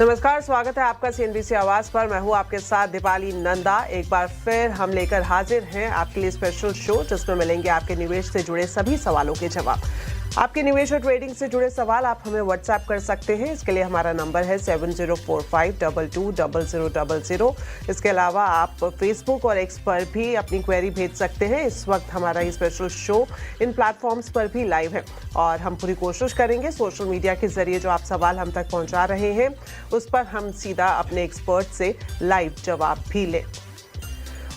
नमस्कार, स्वागत है आपका सीएनबीसी आवाज पर। मैं हूं आपके साथ दीपाली नंदा। एक बार फिर हम लेकर हाजिर हैं आपके लिए स्पेशल शो, जिसमें मिलेंगे आपके निवेश से जुड़े सभी सवालों के जवाब। आपके निवेश और ट्रेडिंग से जुड़े सवाल आप हमें व्हाट्सएप कर सकते हैं। इसके लिए हमारा नंबर है 7045220000। इसके अलावा आप फेसबुक और एक्स पर भी अपनी क्वेरी भेज सकते हैं। इस वक्त हमारा ये स्पेशल शो इन प्लेटफॉर्म्स पर भी लाइव है और हम पूरी कोशिश करेंगे सोशल मीडिया के जरिए जो आप सवाल हम तक पहुंचा रहे हैं उस पर हम सीधा अपने एक्सपर्ट से लाइव जवाब भी लें।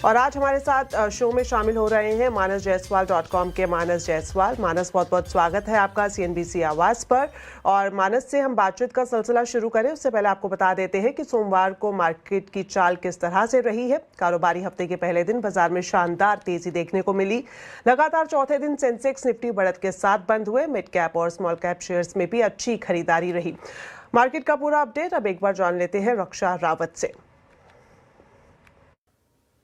और आज हमारे साथ शो में शामिल हो रहे हैं manasjaiswal.com के मानस जायसवाल। मानस, बहुत बहुत स्वागत है आपका सीएनबीसी आवाज पर। और मानस से हम बातचीत का सिलसिला शुरू करें उससे पहले आपको बता देते हैं कि सोमवार को मार्केट की चाल किस तरह से रही है। कारोबारी हफ्ते के पहले दिन बाजार में शानदार तेजी देखने को मिली। लगातार चौथे दिन सेंसेक्स निफ्टी बढ़त के साथ बंद हुए। मिड कैप और स्मॉल कैप शेयर्स में भी अच्छी खरीदारी रही। मार्केट का पूरा अपडेट अब एक बार जान लेते हैं रक्षा रावत से।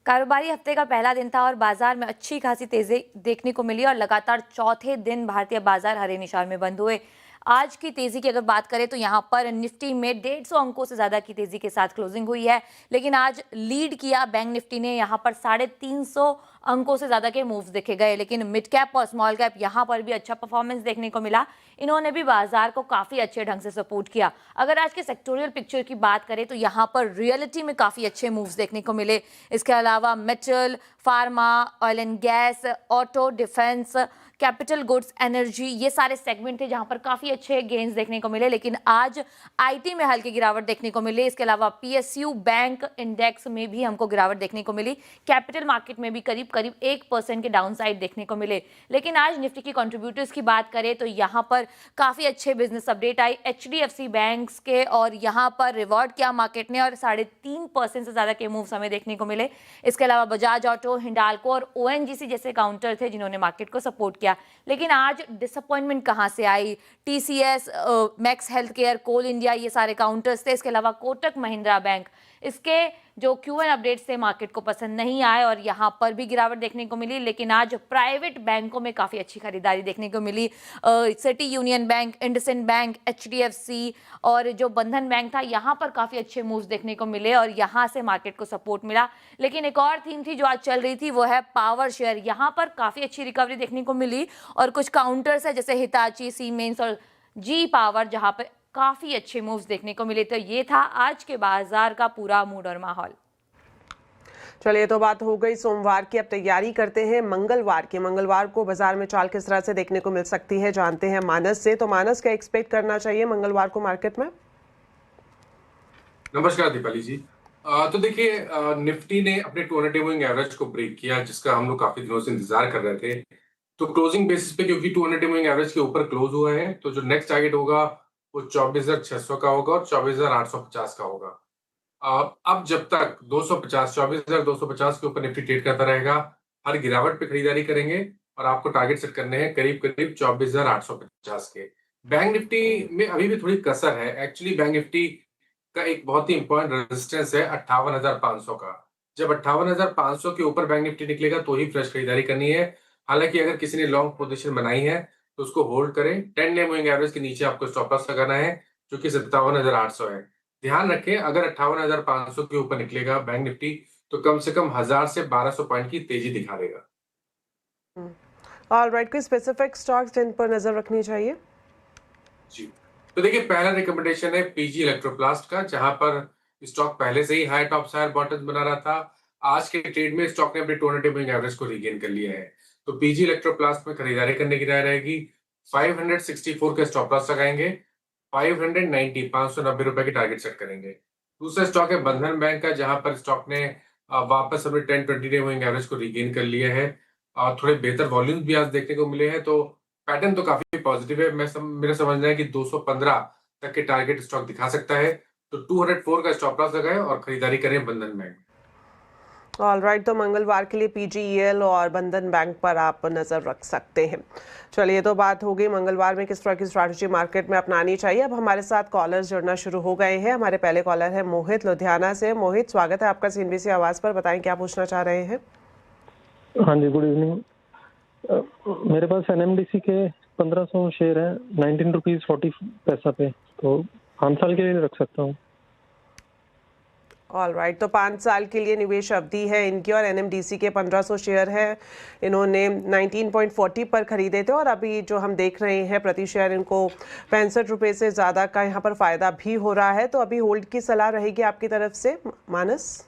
कारोबारी हफ्ते का पहला दिन था और बाजार में अच्छी खासी तेजी देखने को मिली और लगातार चौथे दिन भारतीय बाजार हरे निशान में बंद हुए। आज की तेजी की अगर बात करें तो यहाँ पर निफ्टी में 150 अंकों से ज्यादा की तेजी के साथ क्लोजिंग हुई है, लेकिन आज लीड किया बैंक निफ्टी ने। यहाँ पर 350 अंकों से ज्यादा के मूव्स देखे गए, लेकिन मिड कैप और स्मॉल कैप यहाँ पर भी अच्छा परफॉर्मेंस देखने को मिला। इन्होंने भी बाजार को काफी अच्छे ढंग से सपोर्ट किया। अगर आज के सेक्टोरियल पिक्चर की बात करें तो यहाँ पर रियलिटी में काफी अच्छे मूव्स देखने को मिले। इसके अलावा metal, pharma, oil and gas, auto, defence, capital goods, energy, ये सारे सेगमेंट थे जहां पर काफी अच्छे गेन्स देखने को मिले। लेकिन आज आईटी में हल्की गिरावट देखने को मिली। इसके अलावा पीएसयू बैंक इंडेक्स में भी हमको गिरावट देखने को मिली। कैपिटल मार्केट में भी करीब 1% के डाउन साइड देखने को मिले। लेकिन आज निफ्टी की कंट्रीब्यूटर्स की बात करें तो यहां पर काफी अच्छे बिजनेस अपडेट आई एचडीएफसी बैंक्स के, और यहां पर रिवॉर्ड किया मार्केट ने और 3.5% से ज्यादा के मूव्स हमें देखने को मिले। इसके अलावा बजाज ऑटो, हिंडाल्को और ओएनजीसी जैसे काउंटर थे जिन्होंने मार्केट को सपोर्ट किया। लेकिन आज डिसअपॉइंटमेंट कहां से आई? टीसीएस, मैक्स हेल्थ केयर, कोल इंडिया, ये सारे काउंटर्स थे। इसके अलावा कोटक महिंद्रा बैंक, इसके जो क्यूएन अपडेट्स थे मार्केट को पसंद नहीं आए और यहां पर भी गिरावट देखने को मिली। लेकिन आज प्राइवेट बैंकों में काफी अच्छी खरीदारी देखने को मिली। City Union Bank, IndusInd Bank, HDFC और जो बंधन बैंक था, यहां पर काफी अच्छे मूव्स देखने को मिले और यहां से मार्केट को सपोर्ट मिला। लेकिन एक और थीम थी जो आज चल रही थी, वो है पावर शेयर। यहां पर काफी अच्छी रिकवरी देखने को मिली और कुछ काउंटर्स है जैसे हिताची, सीमेंस और जी पावर, जहां पर काफी अच्छे मूव्स देखने को मिले। तो ये था आज के बाजार का पूरा मूड और माहौल। चलिए, तो बात हो गई सोमवार की। अब तैयारी करते हैं मंगलवार की। मंगलवार को बाजार में चाल किस तरह से देखने को मिल सकती है, जानते हैं मानस से। तो मानस, क्या एक्सपेक्ट करना चाहिए मंगलवार को मार्केट में? नमस्कार दीपाली जी। तो देखिए, निफ्टी ने अपने 200 मूविंग एवरेज को ब्रेक किया, जिसका हम लोग काफी दिनों से इंतजार कर रहे थे। तो क्लोजिंग बेसिस पे क्योंकि 200 मूविंग एवरेज के ऊपर क्लोज हुआ है, तो जो नेक्स्ट टारगेट होगा वो 24,600 का होगा और 24,850 का होगा। अब जब तक 24,250 के ऊपर निफ्टी ट्रेड करता रहेगा, हर गिरावट पे खरीदारी करेंगे और आपको टारगेट सेट करने हैं करीब 24,850 के। बैंक निफ्टी में अभी भी थोड़ी कसर है। एक्चुअली बैंक निफ्टी का एक बहुत ही इंपॉर्टेंट रेजिस्टेंस है 58,500 का। जब 58,500 के ऊपर बैंक निफ्टी निकलेगा तो ही फ्रेश खरीदारी करनी है। हालांकि अगर किसी ने लॉन्ग पोजीशन बनाई है तो उसको होल्ड करें। 10 डे मूविंग एवरेज के नीचे आपको स्टॉप लॉस लगाना है, जो कि 57,800 है। ध्यान रखें, अगर 58,500 के ऊपर निकलेगा बैंक निफ्टी तो कम से कम 1000 से 1200 पॉइंट की तेजी दिखा देगा। ऑलराइट, कोई स्पेसिफिक स्टॉक्स जिन पर नजर रखनी चाहिए? जी, तो देखिए, पहला रिकमेंडेशन है पीजी इलेक्ट्रोप्लास्ट का, जहां पर स्टॉक पहले से ही हाई टॉप हायर बॉटम बना रहा था। आज के ट्रेड में स्टॉक ने अपने 200 मूविंग एवरेज को रीगेन कर लिया है। तो पीजी इलेक्ट्रोप्लास्ट में खरीदारी करने की राय रहेगी। 564 के स्टॉप लॉस लगाएंगे। 590 रुपए की टारगेट सेट करेंगे। दूसरा स्टॉक है बंधन बैंक का, जहां पर स्टॉक ने वापस अपने 10-20 डे मूविंग एवरेज को रीगेन कर लिया है और थोड़े बेहतर वॉल्यूम्स भी आज देखने को मिले हैं। तो पैटर्न तो काफी पॉजिटिव है। मेरा समझना है कि 215 तक के टारगेट स्टॉक दिखा सकता है। तो 204 का स्टॉप लॉस लगाएं और खरीदारी करें बंधन बैंक। ऑलराइट, तो मंगलवार के लिए पीजीईएल और बंधन बैंक पर आप नजर रख सकते हैं। चलिए, तो बात हो गई मंगलवार में किस तरह की स्ट्रैटेजी मार्केट में अपनानी चाहिए। अब हमारे साथ कॉलर्स जुड़ना शुरू हो गए हैं। हमारे पहले कॉलर है मोहित लुधियाना से। मोहित, स्वागत है आपका सीएनबीसी आवाज पर। बताएं क्या पूछना चाह रहे हैं। हाँ जी, गुड इवनिंग। मेरे पास एनएमडीसी के 1500 शेयर है 19 रुपीज 40 पैसा पे, तो 5 साल के लिए रख सकता हूँ। ऑल राइट, तो 5 साल के लिए निवेश अवधि है इनकी और एनएमडीसी के 1500 शेयर है, इन्होंने 19.40 पर खरीदे थे और अभी जो हम देख रहे हैं प्रति शेयर इनको 65 रुपये से ज़्यादा का यहाँ पर फ़ायदा भी हो रहा है। तो अभी होल्ड की सलाह रहेगी आपकी तरफ से मानस?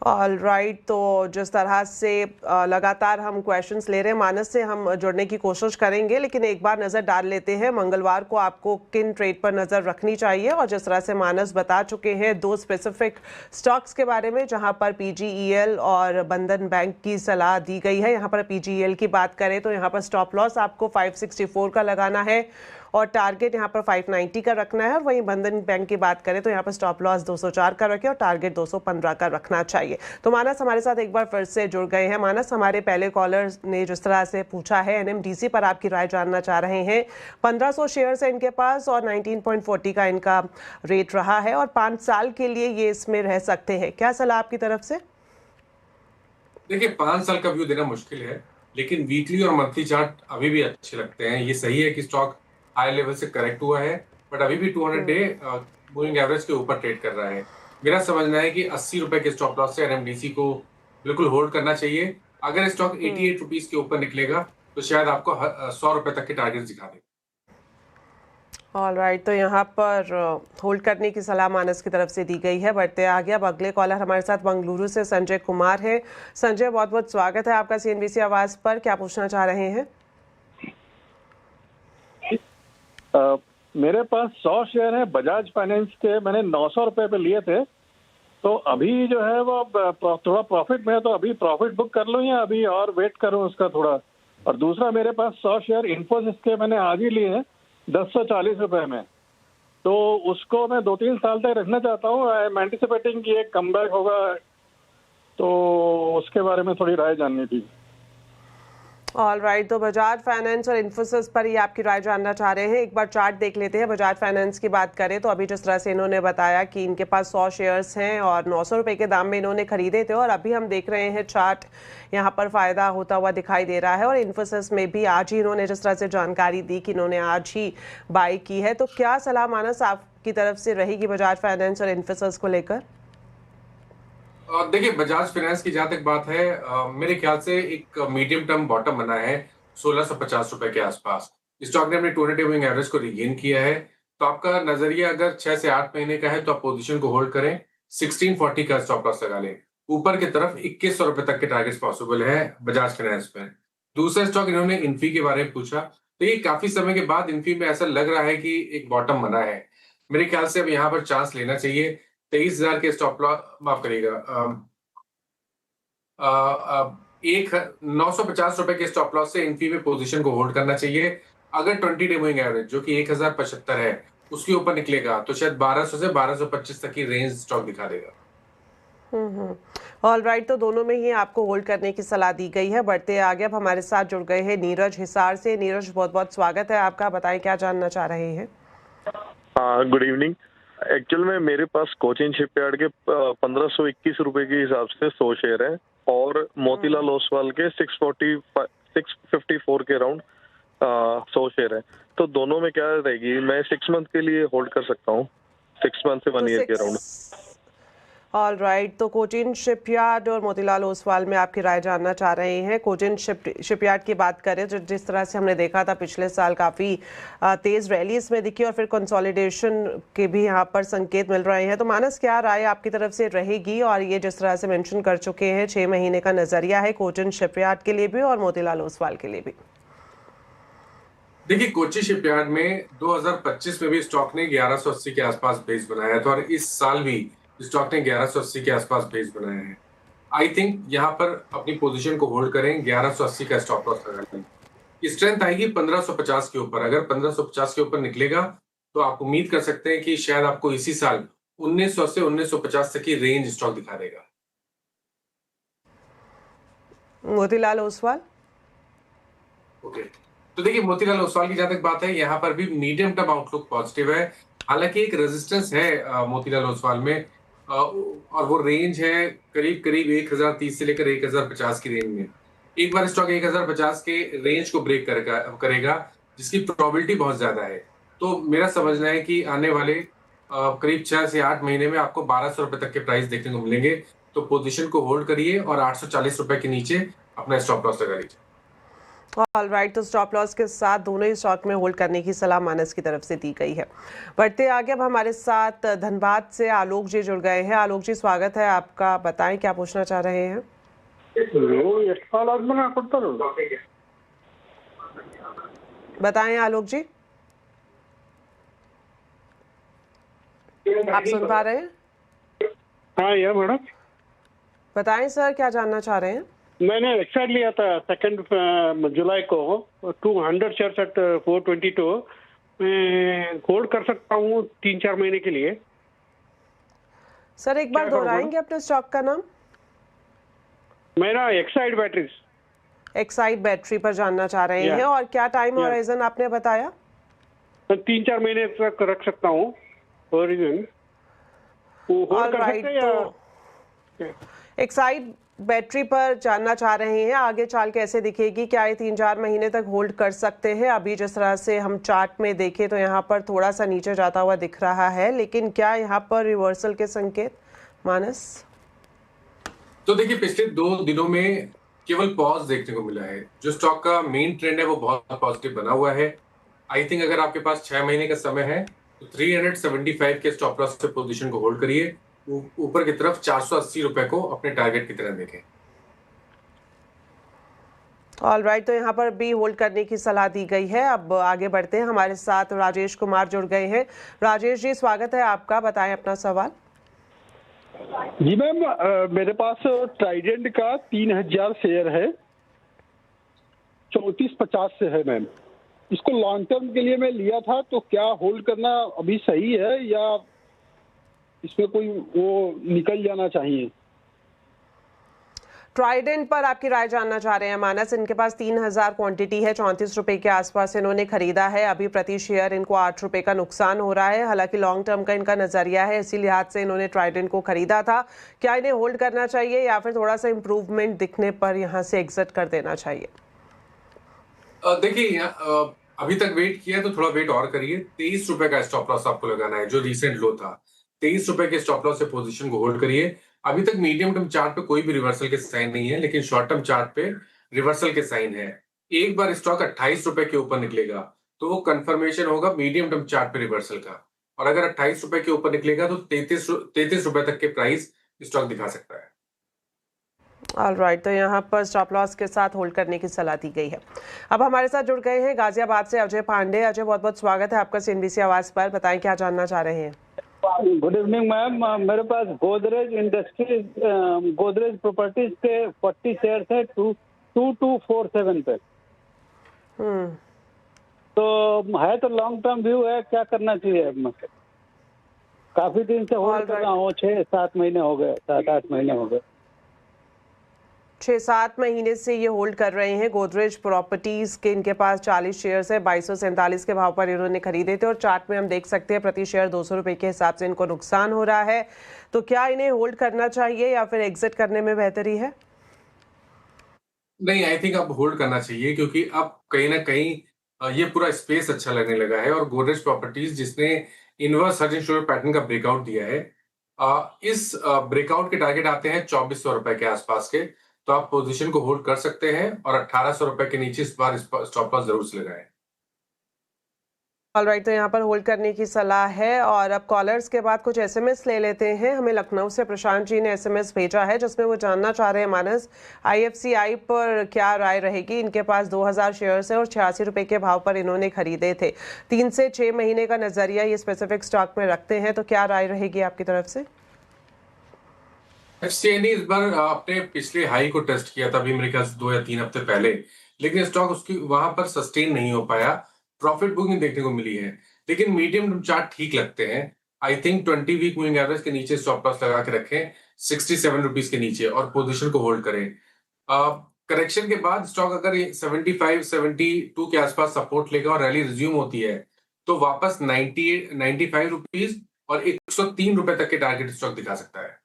ऑल राइट, तो जिस तरह से लगातार हम क्वेश्चंस ले रहे हैं मानस से हम जुड़ने की कोशिश करेंगे, लेकिन एक बार नज़र डाल लेते हैं मंगलवार को आपको किन ट्रेड पर नज़र रखनी चाहिए। और जिस तरह से मानस बता चुके हैं 2 स्पेसिफिक स्टॉक्स के बारे में जहां पर पीजीईएल और बंधन बैंक की सलाह दी गई है। यहाँ पर पीजीईएल की बात करें तो यहाँ पर स्टॉप लॉस आपको 564 का लगाना है और टारगेट यहाँ पर 590 का रखना है। और वहीं बंधन बैंक की बात करें तो यहाँ पर स्टॉप लॉस 204 का रखें और टारगेट 215 का रखना चाहिए। तो मानस हमारे साथ एक बार फिर से जुड़ गए हैं। मानस, हमारे पहले कॉलर ने जिस तरह से पूछा है एनएमडीसी पर आपकी राय जानना चाह रहे हैं। 1500 शेयर्स है इनके पास और 19.40 का इनका रेट रहा है और 5 साल के लिए ये इसमें रह सकते हैं। क्या सलाह आपकी तरफ से? देखिए 5 साल का व्यू देना मुश्किल है, लेकिन वीकली और मंथली चार्ट अभी भी अच्छे लगते हैं। ये सही है कि स्टॉक हाई लेवल से करेक्ट हुआ है, बट अभी भी 200 डे मूविंग एवरेज के ऊपर ट्रेड कर रहा है। मेरा समझना है कि 80 रुपए के स्टॉप लॉस से एनएमडीसी को बिल्कुल होल्ड करना चाहिए। अगर स्टॉक 88 रुपीज के ऊपर निकलेगा तो शायद आपको 100 रुपए तक के टारगेट दिखा दे। ऑल राइट, तो यहाँ पर होल्ड करने की सलाह मानस की तरफ से दी गई है। बढ़ते आगे अब अगले कॉलर हमारे साथ बेंगलुरु से संजय कुमार है। संजय, बहुत बहुत स्वागत है आपका सीएनबीसी आवाज पर। क्या पूछना चाह रहे हैं? मेरे पास 100 शेयर है बजाज फाइनेंस के, मैंने 900 रुपए पे लिए थे, तो अभी जो है वो थोड़ा प्रॉफिट में है, तो अभी प्रॉफिट बुक कर लूं या अभी और वेट करूं उसका थोड़ा? और दूसरा, मेरे पास 100 शेयर इन्फोसिस के मैंने आज ही लिए हैं 1040 रुपए में, तो उसको मैं 2-3 साल तक रखना चाहता हूँ। आई एम एंटिसिपेटिंग कि एक कमबैक होगा, तो उसके बारे में थोड़ी राय जाननी थी। ऑल राइट, तो बजाज फाइनेंस और इन्फोसिस पर ही आपकी राय जानना चाह रहे हैं। एक बार चार्ट देख लेते हैं। बजाज फाइनेंस की बात करें तो अभी जिस तरह से इन्होंने बताया कि इनके पास 100 शेयर्स हैं और 900 रुपए के दाम में इन्होंने खरीदे थे और अभी हम देख रहे हैं चार्ट यहाँ पर फायदा होता हुआ दिखाई दे रहा है। और इन्फोसिस में भी आज ही इन्होंने जिस तरह से जानकारी दी कि इन्होंने आज ही बाई की है। तो क्या सलाह मानस आपकी तरफ से रहेगी बजाज फाइनेंस और इन्फोसिस को लेकर? देखिए बजाज फाइनेंस की जहां तक बात है, मेरे ख्याल से एक मीडियम टर्म बॉटम बना है 1650 रुपए के आसपास। स्टॉक ने अपने 200 डे मूविंग एवरेज को रिगेन किया है, तो आपका नजरिया अगर 6 से 8 महीने का है तो आप पोजीशन को होल्ड करें। 1640 का स्टॉप लॉस लगा लें। ऊपर की तरफ 2100 रुपए तक के टारगेट्स पॉसिबल है बजाज फाइनेंस पर। दूसरा स्टॉक इन्होंने इन्फी के बारे में पूछा, तो ये काफी समय के बाद इन्फी में ऐसा लग रहा है कि एक बॉटम बना है। मेरे ख्याल से अब यहाँ पर चांस लेना चाहिए। 23,000 के स्टॉप लॉस, माफ करिएगा, 950 रुपए के स्टॉप लॉस से इन्फी में पोजीशन को होल्ड करना चाहिए। अगर 20 डे मूविंग एवरेज जो कि 1075 है उसके ऊपर निकलेगा तो शायद 1200 से 1225 तक की रेंज स्टॉक दिखा देगा। ऑल राइट, तो दोनों में ही आपको होल्ड करने की सलाह दी गई है। बढ़ते आगे अब हमारे साथ जुड़ गए हैं नीरज हिसार से। नीरज, बहुत बहुत स्वागत है आपका। बताएं क्या जानना चाह रहे हैं? Good evening. एक्चुअल में मेरे पास कोचिन शिपयार्ड के 1521 रुपए के हिसाब से 100 शेयर है और मोतीलाल ओसवाल के 654 के अराउंड 100 शेयर है। तो दोनों में क्या रहेगी? मैं 6 मंथ के लिए होल्ड कर सकता हूँ, 6 मंथ से 1 ईयर के अराउंड। ऑल राइट, तो कोचिन शिपयार्ड और मोतीलाल ओसवाल में आपकी राय जानना चाह रहे हैं। कोचिन शिपयार्ड की बात करें तो जिस तरह से हमने देखा था पिछले साल काफ़ी तेज़ रैली इसमें दिखी और फिर कंसोलिडेशन के भी यहाँ पर संकेत मिल रहे हैं। तो मानस, क्या राय आपकी तरफ से रहेगी? और ये जिस तरह से मेंशन कर चुके हैं 6 महीने का नज़रिया है कोचिन शिपयार्ड के लिए भी और मोतीलाल ओसवाल के लिए भी। देखिए कोची शिपयार्ड में 2025 में भी स्टॉक ने 1180 के आसपास बेस बनाया था और इस साल भी स्टॉक ने 1180 के आसपास बेस बनाया है। आई थिंक यहाँ पर अपनी पोजीशन को होल्ड करें, 1180 का स्टॉप लॉस लगा लें। स्ट्रेंथ आएगी 1550 के ऊपर। अगर 1550 के ऊपर निकलेगा तो आप उम्मीद कर सकते हैं कि शायद आपको इसी साल 1900 से 1950 तक की रेंज स्टॉक दिखा देगा। मोतीलाल ओसवाल? ओके, तो देखिए मोतीलाल ओसवाल की जहां तक बात है, यहाँ पर भी मीडियम टर्म आउटलुक पॉजिटिव है। हालांकि एक रेजिस्टेंस है मोतीलाल ओसवाल में और वो रेंज है करीब करीब 1030 से लेकर 1050 की रेंज में। एक बार स्टॉक 1050 के रेंज को ब्रेक करेगा जिसकी प्रोबेबिलिटी बहुत ज्यादा है। तो मेरा समझना है कि आने वाले करीब 6 से 8 महीने में आपको 1200 रुपए तक के प्राइस देखने को मिलेंगे। तो पोजीशन को होल्ड करिए और 840 रुपए के नीचे अपना स्टॉप लॉस लगा लीजिए। ऑल राइट, तो स्टॉप लॉस के साथ दोनों ही स्टॉक में होल्ड करने की सलाह मानस की तरफ से दी गई है। बढ़ते आगे, अब हमारे साथ धनबाद से आलोक जी जुड़ गए हैं। आलोक जी, स्वागत है आपका, बताएं क्या पूछना चाह रहे हैं। बताएं आलोक जी, आप सुन पा रहे हैं? हाँ या मैडम, बताएं सर, क्या जानना चाह रहे हैं। मैंने एक्साइड लिया था 2 जुलाई को 200 शेयर एट 422। मैं होल्ड कर सकता हूँ 3-4 महीने के लिए। सर एक बार दोहराएंगे अपने स्टॉक का नाम। मेरा एक्साइड बैटरीज, एक्साइड बैटरी पर जानना चाह रहे हैं, और क्या टाइम हॉराइजन आपने बताया? 3-4 महीने तक रख सकता हूँ। हॉराइजन होल्ड कर सकते हैं या एक्साइड बैटरी पर जानना चाह रहे हैं, आगे चाल कैसे दिखेगी, क्या ये 3-4 महीने तक होल्ड कर सकते हैं? अभी जिस तरह से हम चार्ट में देखें तो यहाँ पर थोड़ा सा नीचे जाता हुआ दिख रहा है, लेकिन क्या यहाँ पर रिवर्सल के संकेत मानस? तो देखिए, पिछले 2 दिनों में केवल पॉज देखने को मिला है। जो स्टॉक का मेन ट्रेंड है वो बहुत पॉजिटिव बना हुआ है। आई थिंक अगर आपके पास 6 महीने का समय है तो 375 के स्टॉप लॉस से पोजीशन को होल्ड करिए। ऊपर की तरफ 480 रुपए को अपने टारगेट की तरह देखें। ऑल राइट, तो यहाँ पर भी होल्ड करने की सलाह दी गई है। अब आगे बढ़ते हैं, हमारे साथ राजेश कुमार जुड़ गए हैं। राजेश जी, स्वागत है आपका, बताएं अपना सवाल। जी मैम, मेरे पास ट्राइडेंट का 3000 शेयर है, 3450 से है मैम। इसको लॉन्ग टर्म के लिए मैं लिया था, तो क्या होल्ड करना अभी सही है या इसमें कोई वो निकल जाना चाहिए? ट्राइडेंट पर आपकी राय जानना चाह रहे हैं मानस। इनके पास 3000 क्वांटिटी है, 34 रुपए के आसपास इन्होंने खरीदा है। अभी प्रति शेयर इनको 8 रुपए का नुकसान हो रहा है। हालांकि लॉन्ग टर्म का इनका नजरिया है, इसी लिहाज से इन्होंने ट्राइडेंट को खरीदा था। क्या इन्हें होल्ड करना चाहिए या फिर थोड़ा सा इंप्रूवमेंट दिखने पर यहाँ से एग्जिट कर देना चाहिए? देखिए, अभी तक वेट किया है तो थोड़ा वेट और करिए। 23 रुपए का स्टॉप लॉस आपको लगाना है, जो रिसेंट लो था। 23 रुपए के स्टॉप लॉस से पोजीशन को होल्ड करिए। अभी तक मीडियम टर्म चार्ट पे कोई भी रिवर्सल के साइन नहीं है, लेकिन शॉर्ट टर्म चार्ट पे रिवर्सल के साइन है। एक बार स्टॉक 28 रुपए के ऊपर निकलेगा तो वो कंफर्मेशन होगा मीडियम टर्म चार्ट पे रिवर्सल का। और अगर 28 रुपए के ऊपर निकलेगा तो 33 रुपए तक के प्राइस स्टॉक दिखा सकता है। ऑल राइट, तो यहाँ पर स्टॉप लॉस के साथ होल्ड करने की सलाह दी गई है। अब हमारे साथ जुड़ गए हैं गाजियाबाद से अजय पांडे। अजय, बहुत बहुत स्वागत है आपका CNBC आवाज पर, बताएं क्या जानना चाह रहे हैं। गुड इवनिंग मैम, मेरे पास गोदरेज प्रॉपर्टीज के 40 शेयर है 2247 पे। तो है तो लॉन्ग टर्म व्यू है, क्या करना चाहिए अब? मैं काफी दिन से होल्ड कर रहा हूँ, 6-7 महीने हो गए, 7-8 महीने हो गए। 6-7 महीने से ये होल्ड कर रहे हैं। गोदरेज प्रॉपर्टीज के इनके पास 40 शेयर्स है, 2247 के भाव पर इन्होंने खरीदे थे, और चार्ट में हम देख सकते हैं प्रति शेयर 200 रुपए के हिसाब से इनको नुकसान हो रहा है। तो क्या इन्हें होल्ड करना चाहिए या फिर एग्जिट करने में बेहतरी है? नहीं, आई थिंक अब होल्ड करना चाहिए, क्योंकि अब कहीं ना कहीं ये पूरा स्पेस अच्छा लगने लगा है। और गोदरेज प्रॉपर्टीज जिसने इनवर्स सर्जिंग शोर पैटर्न का ब्रेकआउट दिया है, इस ब्रेकआउट के टारगेट आते हैं 2400 रुपए के आसपास के। तो आप पोजीशन को होल्ड कर सकते हैं और 1800 रुपए के नीचे इस बार स्टॉप लॉस जरूर से लगाएं। ऑल राइट, तो यहाँ पर होल्ड करने की सलाह है। और अब कॉलर्स के बाद कुछ SMS ले लेते हैं। हमें लखनऊ से प्रशांत जी ने SMS भेजा है, जिसमें वो जानना चाह रहे हैं मानस, IFCI पर क्या राय रहेगी। इनके पास 2000 शेयर्स है और 86 रुपए के भाव पर इन्होंने खरीदे थे। 3 से 6 महीने का नजरिया ये स्पेसिफिक स्टॉक में रखते हैं, तो क्या राय रहेगी आपकी तरफ से? FCI ने इस बार अपने पिछले हाई को टेस्ट किया था, अभी मेरे ख्याल से 2 या 3 हफ्ते पहले, लेकिन स्टॉक उसकी वहां पर सस्टेन नहीं हो पाया। प्रॉफिट बुकिंग देखने को मिली है, लेकिन मीडियम टर्म चार्ट ठीक लगते हैं। I think 20 week moving average के नीचे स्टॉप लॉस लगा के रखें 67 रुपीज के नीचे, और पोजीशन को होल्ड करें। करेक्शन के बाद स्टॉक अगर 75-72 के आसपास सपोर्ट लेगा और रैली रिज्यूम होती है तो वापस 95 रुपीज और 103 रुपए तक के टारगेट स्टॉक दिखा सकता है।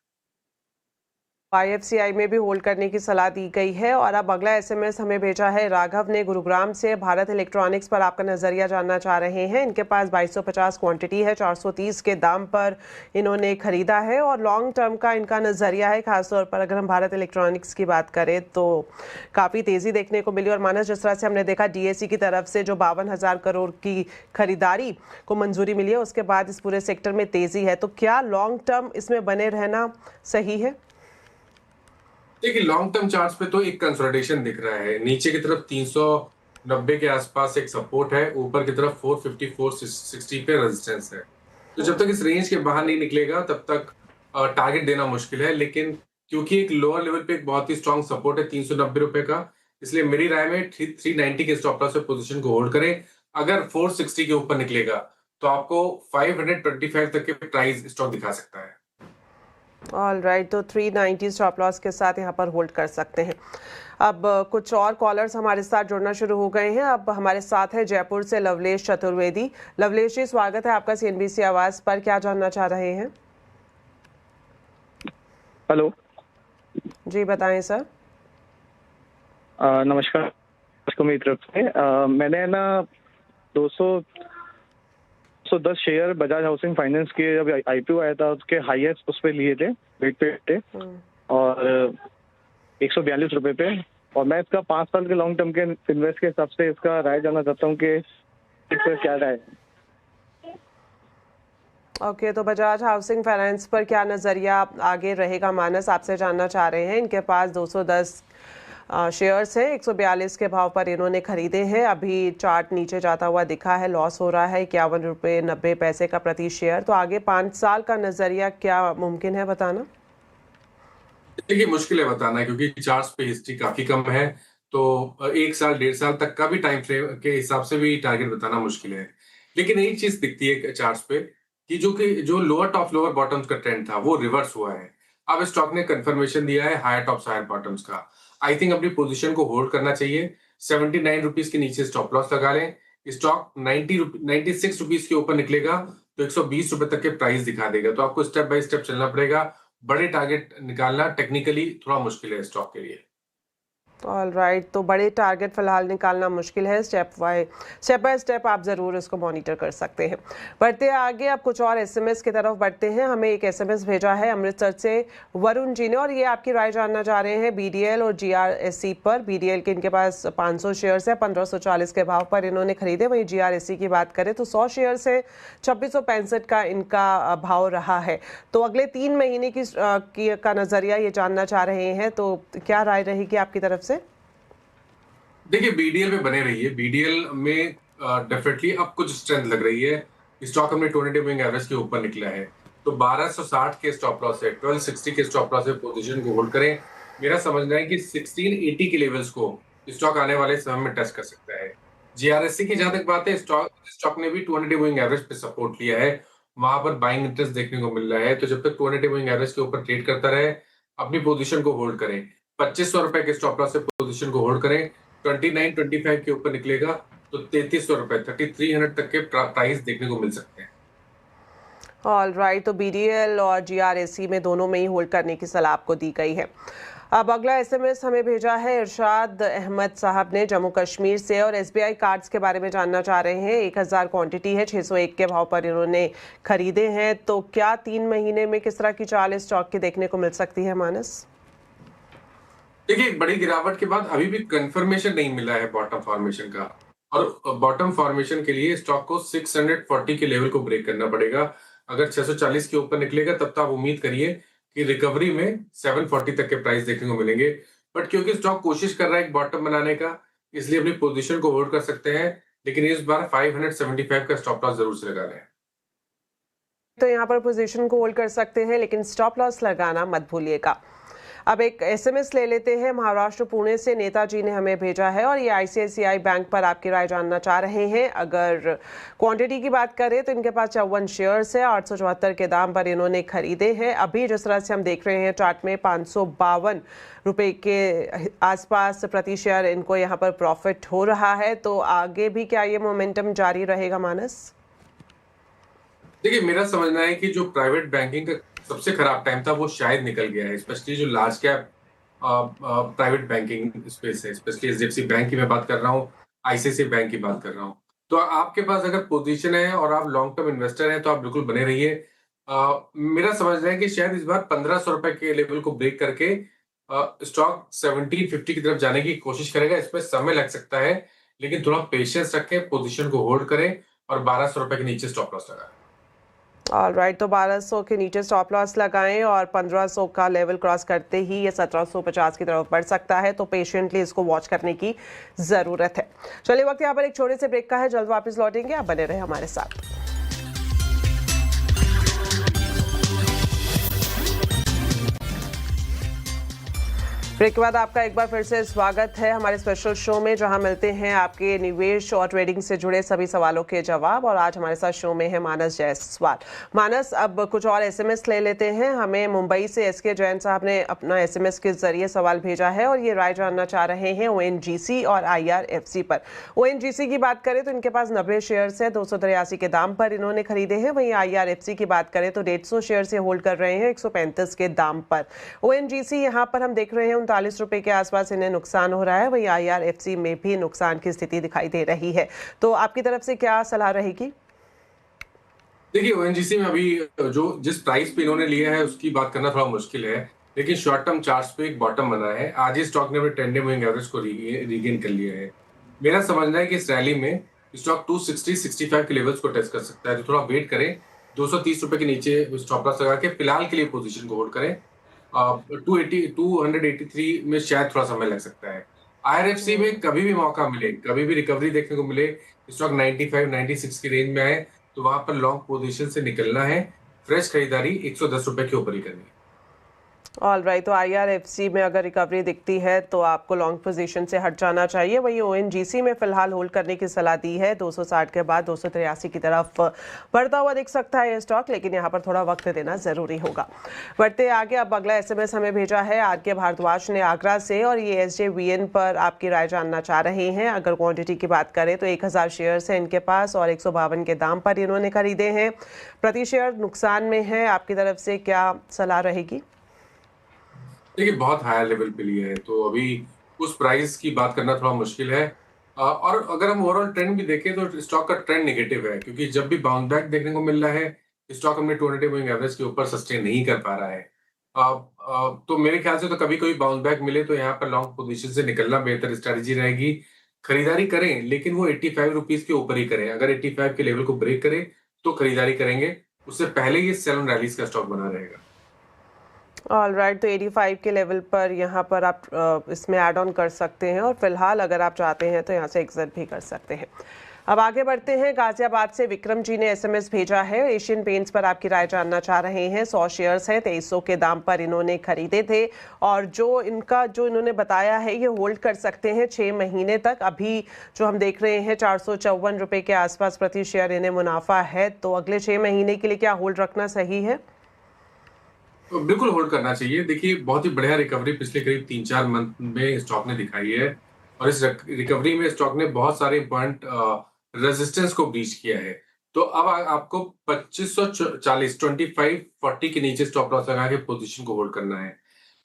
IFCI में भी होल्ड करने की सलाह दी गई है। और अब अगला SMS हमें भेजा है राघव ने गुरुग्राम से। भारत इलेक्ट्रॉनिक्स पर आपका नज़रिया जानना चाह रहे हैं। इनके पास 2250 क्वांटिटी है, 430 के दाम पर इन्होंने खरीदा है और लॉन्ग टर्म का इनका नज़रिया है। खासतौर पर अगर हम भारत इलेक्ट्रॉनिक्स की बात करें तो काफ़ी तेज़ी देखने को मिली। और मानस, जिस तरह से हमने देखा DAC की तरफ से जो 52,000 करोड़ की खरीदारी को मंजूरी मिली है, उसके बाद इस पूरे सेक्टर में तेज़ी है। तो क्या लॉन्ग टर्म इसमें बने रहना सही है? देखिए, लॉन्ग टर्म चार्ट्स पे तो एक कंसोलिडेशन दिख रहा है। नीचे की तरफ 390 के आसपास एक सपोर्ट है, ऊपर की तरफ 450 460 पे रेजिस्टेंस है। तो जब तक इस रेंज के बाहर नहीं निकलेगा तब तक टारगेट देना मुश्किल है। लेकिन क्योंकि एक लोअर लेवल पे एक बहुत ही स्ट्रांग सपोर्ट है 390 रुपए का, इसलिए मेरी राय में 390 के स्टॉप लॉस पे पोजीशन को होल्ड करें। अगर 460 के ऊपर निकलेगा तो आपको 525 तक के प्राइस स्टॉक दिखा सकता है। ऑल राइट, तो 390 स्टॉप लॉस के साथ यहाँ पर होल्ड कर सकते हैं। अब कुछ और कॉलर्स हमारे साथ जुड़ना शुरू हो गए हैं। अब हमारे साथ है जयपुर से लवलेश चतुर्वेदी। लवलेश जी, स्वागत है आपका CNBC आवाज़ पर। क्या जानना चाह रहे हैं? हेलो जी बताएं सर। नमस्कार। मेरी तरफ से मैंने ना 210 शेयर बजाज हाउसिंग फाइनेंस के जब IPO आया था उसके हाईएस्ट उस पे लिए थे, वेट पे थे, और 142 रुपए पे। और मैं इसका 5 साल के लॉन्ग टर्म के इन्वेस्ट के हिसाब से इसका राय जानना चाहता हूँ कि इसका क्या राय है। ओके, तो बजाज हाउसिंग फाइनेंस पर क्या नज़रिया आगे रहेगा? मानस आपसे जानना चाह रहे हैं। इनके पास 210 शेयर्स हैं, 142 के भाव पर इन्होंने खरीदे हैं। अभी चार्ट नीचे जाता हुआ दिखा है, लॉस हो रहा है 51 रुपये 90 पैसे का प्रति शेयर। तो आगे 5 साल का नज़रिया क्या मुमकिन है बताना? देखिए, मुश्किल है बताना क्योंकि चार्ट्स पे हिस्ट्री काफी कम है। तो 1 साल 1.5 साल तक का भी टाइम फ्रेम के हिसाब से भी टारगेट बताना मुश्किल है। लेकिन एक चीज दिखती है चार्ट्स पे कि जो लोअर टॉप लोअर बॉटम्स का ट्रेंड था वो रिवर्स हुआ है। अब स्टॉक ने कंफर्मेशन दिया है हायर टॉप्स हायर बॉटम्स का। आई थिंक अपनी पोजीशन को होल्ड करना चाहिए। 79 रुपीज के नीचे स्टॉप लॉस लगा लें। स्टॉक 96 रुपीज के ऊपर निकलेगा तो 120 रुपए तक के प्राइस दिखा देगा। तो आपको स्टेप बाय स्टेप चलना पड़ेगा। बड़े टारगेट निकालना टेक्निकली थोड़ा मुश्किल है स्टॉक के लिए। ऑल राइट, तो बड़े टारगेट फिलहाल निकालना मुश्किल है। स्टेप बाय स्टेप आप ज़रूर इसको मॉनिटर कर सकते हैं। बढ़ते आगे, अब कुछ और SMS की तरफ बढ़ते हैं। हमें एक SMS भेजा है अमृतसर से वरुण जी ने, और ये आपकी राय जानना चाह रहे हैं BDL और GRSE पर। BDL के इनके पास 500 शेयर्स है, 1540 के भाव पर इन्होंने खरीदे। वहीं GRSE की बात करें तो 100 शेयर्स है, 2665 का इनका भाव रहा है। तो अगले 3 महीने का नज़रिया ये जानना चाह रहे हैं, तो क्या राय रहेगी आपकी तरफ से? देखिए, BDL में बने रहिए। BDL में डेफिनेटली अब कुछ स्ट्रेंथ लग रही है। स्टॉक हमने 200 मूविंग एवरेज के ऊपर निकला है, तो 1260 के स्टॉप लॉस है, 1260 के स्टॉप लॉस से पोजीशन को होल्ड करें। मेरा समझना है कि 1680 के लेवल्स को स्टॉक आने वाले समय में टच कर सकता है। GRSE की जहां तक बात है, स्टॉक ने भी 200 मूविंग एवरेज पे सपोर्ट लिया है, वहां पर बाइंग इंटरेस्ट देखने को मिल रहा है। तो जब तक 200 मूविंग एवरेज के ऊपर ट्रेड करता रहे, अपनी पोजीशन को होल्ड करें। 2500 रुपए के स्टॉप लॉस से पोजीशन को होल्ड करें। 2925 के ऊपर निकलेगा तो 3300 रुपए 3300 तक के प्राइस देखने को मिल सकते हैं। ऑल राइट, तो BDL और GRSE में दोनों में ही होल्ड करने की सलाह आपको दी गई है। अब अगला SMS हमें भेजा है इरशाद अहमद साहब ने जम्मू कश्मीर से, और SBI कार्ड्स के बारे में जानना चाह रहे हैं। 1000 क्वांटिटी है, 601 के भाव पर इन्होंने खरीदे हैं। तो क्या 3 महीने में किस तरह की चाल इस स्टॉक की देखने को मिल सकती है मानस? देखिए, बड़ी गिरावट के बाद अभी भी कंफर्मेशन नहीं मिला है बॉटम फॉर्मेशन का, और बॉटम फॉर्मेशन के लिए स्टॉक को 640 के लेवल को ब्रेक करना पड़ेगा। अगर 640 के ऊपर निकलेगा तब तो आप उम्मीद करिए कि रिकवरी में 740 तक के प्राइस देखने को मिलेंगे। बट क्योंकि स्टॉक कोशिश कर रहा है एक बॉटम बनाने का, इसलिए अपनी पोजीशन को होल्ड कर सकते हैं। लेकिन इस बार 575 का स्टॉप लॉस जरूर से लगा लें। तो यहाँ पर पोजीशन को होल्ड कर सकते हैं, लेकिन स्टॉप लॉस लगाना मत भूलिएगा। अब एक SMS ले लेते हैं महाराष्ट्र पुणे से। नेताजी ने हमें भेजा है, और ये ICICI बैंक पर आपकी राय जानना चाह रहे हैं। अगर क्वांटिटी की बात करें तो इनके पास 54 शेयर्स है, 874 के दाम पर इन्होंने खरीदे हैं। अभी जिस तरह से हम देख रहे हैं चार्ट में 552 रुपए के आसपास प्रति शेयर इनको यहाँ पर प्रॉफिट हो रहा है। तो आगे भी क्या ये मोमेंटम जारी रहेगा मानस? देखिए, मेरा समझना है कि जो प्राइवेट बैंकिंग का सबसे खराब टाइम था वो शायद निकल गया है, स्पेशली जो large cap private banking space है, स्पेशली एचडीएफसी बैंक की मैं बात कर रहा हूँ, आईसीआईसीआई बैंक की बात कर रहा हूँ। तो आपके पास अगर पोजीशन है और आप लॉन्ग टर्म इन्वेस्टर हैं तो आप बिल्कुल बने रहिए। मेरा समझना है कि शायद इस बार 1500 रुपए के लेवल को ब्रेक करके स्टॉक 1750 की तरफ जाने की कोशिश करेगा। इसमें समय लग सकता है, लेकिन थोड़ा पेशेंस रखें, पोजीशन को होल्ड करें और 1200 रुपए के नीचे स्टॉप लॉस लगाएं। ऑलराइट, तो 1200 के नीचे स्टॉप लॉस लगाएं और 1500 का लेवल क्रॉस करते ही ये 1750 की तरफ बढ़ सकता है, तो पेशेंटली इसको वॉच करने की ज़रूरत है। चलिए, वक्त यहाँ पर एक छोटे से ब्रेक का है, जल्द वापस लौटेंगे, आप बने रहे हमारे साथ। ब्रेक के बाद आपका एक बार फिर से स्वागत है हमारे स्पेशल शो में, जहां मिलते हैं आपके निवेश और ट्रेडिंग से जुड़े सभी सवालों के जवाब। और आज हमारे साथ शो में है मानस जायसवाल। मानस, अब कुछ और एसएमएस ले लेते हैं। हमें मुंबई से एसके जैन साहब ने अपना एसएमएस के जरिए सवाल भेजा है और ये राय जानना चाह रहे हैं ओएनजीसी और आईआरएफसी पर। ओएनजीसी की बात करें तो इनके पास 90 शेयर्स है, 283 के दाम पर इन्होंने खरीदे हैं। वहीं आईआरएफसी की बात करें तो 150 शेयर से होल्ड कर रहे हैं 135 के दाम पर। ओएनजीसी यहाँ पर हम देख रहे हैं 39 रुपए के आसपास इन्हें नुकसान हो रहा है। वहीं आईआरएफसी में भी नुकसान की स्थिति दिखाई दे रही है, तो आपकी तरफ से क्या सलाह रहेगी? देखिए, ओएनजीसी में अभी जो जिस प्राइस पे इन्होंने लिया है उसकी बात करना थोड़ा मुश्किल है, लेकिन शॉर्ट टर्म चार्ट्स पे एक बॉटम बना है। आज ही स्टॉक ने अपने 10 डे मूविंग एवरेज को रीगेन कर लिया है। मेरा समझना है कि इस रैली में स्टॉक 260-65 के लेवल्स को टेस्ट कर सकता है, तो थोड़ा वेट करें। 230 रुपए के नीचे स्टॉप लॉस लगा के फिलहाल के लिए पोजीशन को होल्ड करें। 283 में शायद थोड़ा समय लग सकता है। आईआरएफसी में कभी भी मौका मिले, कभी भी रिकवरी देखने को मिले, स्टॉक 95-96 की रेंज में आए तो वहां पर लॉन्ग पोजीशन से निकलना है। फ्रेश खरीदारी 110 रुपए के ऊपर ही करनी है। ऑलराइट, तो आईआरएफसी में अगर रिकवरी दिखती है तो आपको लॉन्ग पोजीशन से हट जाना चाहिए। वहीं ओएनजीसी में फिलहाल होल्ड करने की सलाह दी है। 260 के बाद 283 की तरफ बढ़ता हुआ दिख सकता है ये स्टॉक, लेकिन यहाँ पर थोड़ा वक्त देना जरूरी होगा। बढ़ते आगे, अब अगला एसएमएस हमें भेजा है आरके भारद्वाज ने आगरा से, और ये एसजेवीएन पर आपकी राय जानना चाह रहे हैं। अगर क्वांटिटी की बात करें तो 1000 शेयर्स है इनके पास और 152 के दाम पर इन्होंने खरीदे हैं। प्रति शेयर नुकसान में है, आपकी तरफ से क्या सलाह रहेगी? देखिए, बहुत हायर लेवल पे लिया है तो अभी उस प्राइस की बात करना थोड़ा मुश्किल है। और अगर हम ओवरऑल ट्रेंड भी देखें तो स्टॉक का ट्रेंड नेगेटिव है, क्योंकि जब भी बाउंस बैक देखने को मिल रहा है स्टॉक अपने 200 डे मूविंग एवरेज के ऊपर सस्टेन नहीं कर पा रहा है। तो मेरे ख्याल से तो कभी कोई बाउंस बैक मिले तो यहाँ पर लॉन्ग पोजीशन से निकलना बेहतर स्ट्रेटजी रहेगी। खरीदारी करें, लेकिन वो 85 रुपीज के ऊपर ही करें। अगर 85 के लेवल को ब्रेक करे तो खरीदारी करेंगे, उससे पहले ये सेल ऑन रैलीज का स्टॉक बना रहेगा। ऑलराइट, तो 85 के लेवल पर यहाँ पर आप इसमें ऐड ऑन कर सकते हैं और फिलहाल अगर आप चाहते हैं तो यहाँ से एग्जिट भी कर सकते हैं। अब आगे बढ़ते हैं, गाजियाबाद से विक्रम जी ने एसएमएस भेजा है। एशियन पेंट्स पर आपकी राय जानना चाह रहे हैं। 100 शेयर्स हैं, 2300 के दाम पर इन्होंने खरीदे थे और जो इन्होंने बताया है ये होल्ड कर सकते हैं 6 महीने तक। अभी जो हम देख रहे हैं 454 रुपए के आसपास प्रति शेयर इन्हें मुनाफा है, तो अगले 6 महीने के लिए क्या होल्ड रखना सही है? तो बिल्कुल होल्ड करना चाहिए। देखिए, बहुत ही बढ़िया रिकवरी पिछले करीब 3-4 मंथ में स्टॉक ने दिखाई है और इस रिकवरी में स्टॉक ने बहुत सारे इंपॉर्टेंट रेजिस्टेंस को ब्रीच किया है। तो अब आपको 2540 2540 के नीचे स्टॉप लॉस लगा के पोजीशन को होल्ड करना है।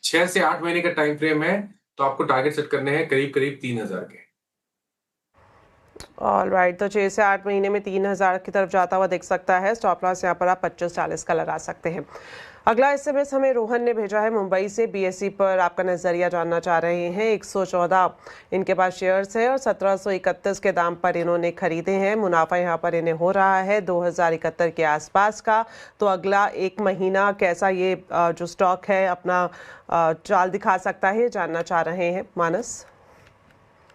6 से 8 महीने का टाइम फ्रेम है, तो आपको टारगेट सेट करने हैं करीब 3000 के। ऑलराइट, तो 6 से 8 महीने में 3000 की तरफ जाता हुआ दिख सकता है। स्टॉप लॉस यहाँ पर आप 2540 का लगा सकते हैं। अगला एसएमएस हमें रोहन ने भेजा है मुंबई से। बीएसई पर आपका नज़रिया जानना चाह रहे हैं। 114 इनके पास शेयर्स है और 1731 के दाम पर इन्होंने खरीदे हैं। मुनाफा यहाँ पर इन्हें हो रहा है 2071 के आसपास का। तो अगला 1 महीना कैसा ये जो स्टॉक है अपना चाल दिखा सकता है, जानना चाह रहे हैं मानस।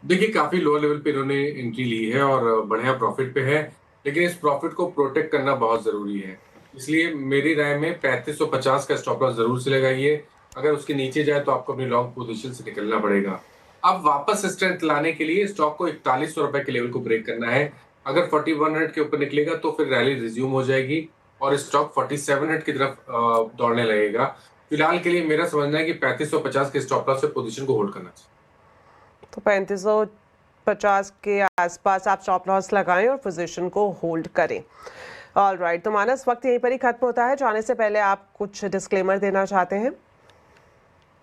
देखिए, काफी लो लेवल पे इन्होंने एंट्री ली है और बढ़िया प्रॉफिट पे है, लेकिन इस प्रॉफिट को प्रोटेक्ट करना बहुत जरूरी है। इसलिए मेरी राय में 3550 का स्टॉप लॉस जरूर से लगाइए। अगर उसके नीचे जाए तो आपको अपनी लॉन्ग पोजीशन से निकलना पड़ेगा। अब वापस स्ट्रेंथ लाने के लिए स्टॉक को 4100 रुपए के लेवल को ब्रेक करना है। अगर 4100 के ऊपर निकलेगा तो फिर रैली रिज्यूम हो जाएगी और स्टॉक 4700 की तरफ दौड़ने लगेगा। फिलहाल के लिए मेरा समझना है कि 3550 के स्टॉप लॉस से पोजीशन को होल्ड करना चाहिए। तो 3550 के आसपास आप स्टॉप लॉस लगाएं और पोजीशन को होल्ड करें। ऑलराइट, तो मानस वक्त यहीं पर ही खत्म होता है। जाने से पहले आप कुछ डिस्क्लेमर देना चाहते हैं?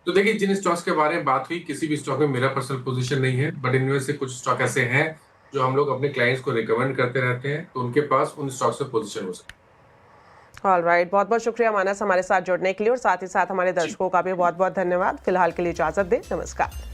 तो देखिए, जिन स्टॉक्स के बारे में बात हुई, किसी भी स्टॉक में मेरा पर्सनल पोजीशन नहीं है, बट इनमें से कुछ स्टॉक ऐसे हैं जो हम लोग अपने क्लाइंट्स को रिकमेंड करते रहते हैं, तो उनके पास उन स्टॉक्स में पोजीशन हो सकती है। ऑलराइट, बहुत बहुत शुक्रिया मानस हमारे साथ जुड़ने के लिए, और साथ ही साथ हमारे दर्शकों का भी बहुत बहुत धन्यवाद। फिलहाल के लिए इजाजत दें, नमस्कार।